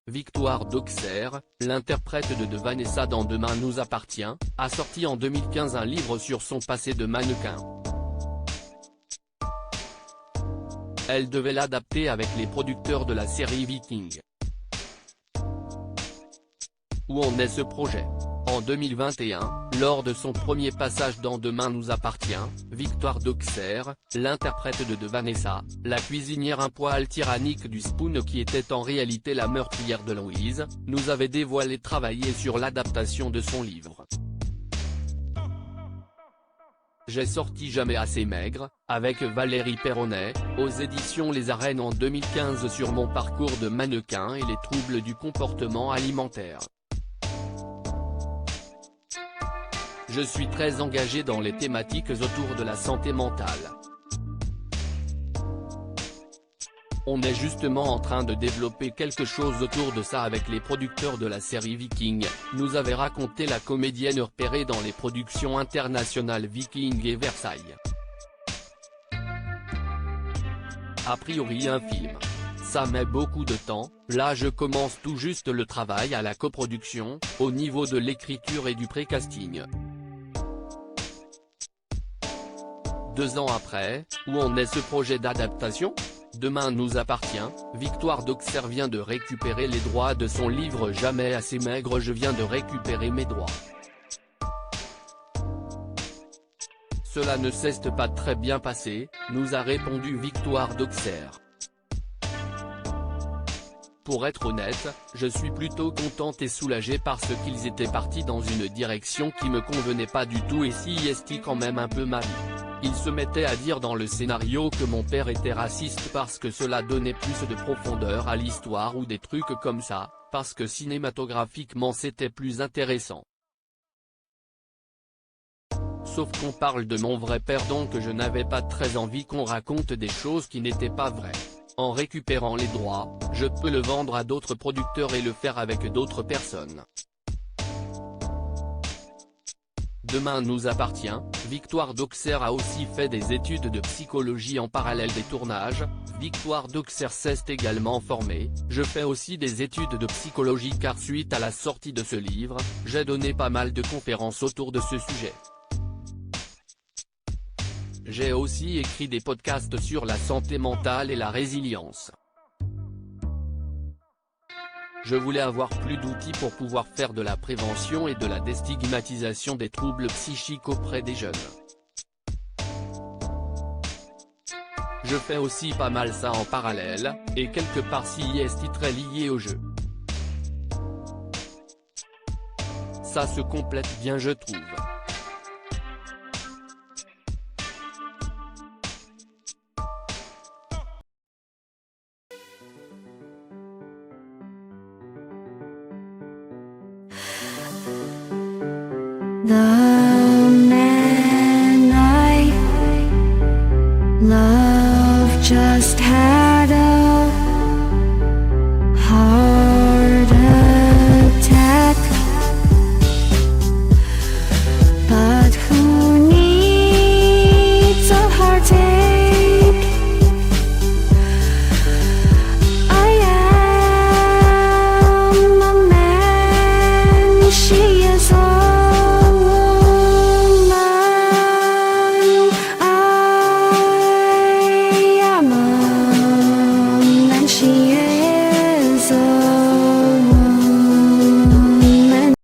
Victoire d'Auxerre, l'interprète de Vanessa dans Demain nous appartient, a sorti en 2015 un livre sur son passé de mannequin. Elle devait l'adapter avec les producteurs de la série Viking. Où en est ce projet? En 2021, lors de son premier passage dans Demain nous appartient, Victoire d'Auxerre, l'interprète de Vanessa, la cuisinière un poil tyrannique du Spoon qui était en réalité la meurtrière de Louise, nous avait dévoilé travailler sur l'adaptation de son livre. J'ai sorti Jamais assez maigre, avec Valérie Perronnet, aux éditions Les Arènes en 2015 sur mon parcours de mannequin et les troubles du comportement alimentaire. Je suis très engagé dans les thématiques autour de la santé mentale. On est justement en train de développer quelque chose autour de ça avec les producteurs de la série Viking, nous avait raconté la comédienne repérée dans les productions internationales Viking et Versailles. A priori un film. Ça met beaucoup de temps, là je commence tout juste le travail à la coproduction, au niveau de l'écriture et du pré-casting. 2 ans après, où en est ce projet d'adaptation? Demain nous appartient, Victoire d'Auxerre vient de récupérer les droits de son livre Jamais assez maigre. Je viens de récupérer mes droits. Cela ne s'est pas très bien passé, nous a répondu Victoire d'Auxerre. Pour être honnête, je suis plutôt contente et soulagée parce qu'ils étaient partis dans une direction qui me convenait pas du tout et si est quand même un peu ma vie. Ils se mettaient à dire dans le scénario que mon père était raciste parce que cela donnait plus de profondeur à l'histoire ou des trucs comme ça, parce que cinématographiquement c'était plus intéressant. Sauf qu'on parle de mon vrai père donc je n'avais pas très envie qu'on raconte des choses qui n'étaient pas vraies. En récupérant les droits, je peux le vendre à d'autres producteurs et le faire avec d'autres personnes. Demain nous appartient, Victoire d'Auxerre a aussi fait des études de psychologie en parallèle des tournages, Victoire d'Auxerre s'est également formée, je fais aussi des études de psychologie car suite à la sortie de ce livre, j'ai donné pas mal de conférences autour de ce sujet. J'ai aussi écrit des podcasts sur la santé mentale et la résilience. Je voulais avoir plus d'outils pour pouvoir faire de la prévention et de la déstigmatisation des troubles psychiques auprès des jeunes. Je fais aussi pas mal ça en parallèle, et quelque part si est très lié au jeu. Ça se complète bien je trouve. 나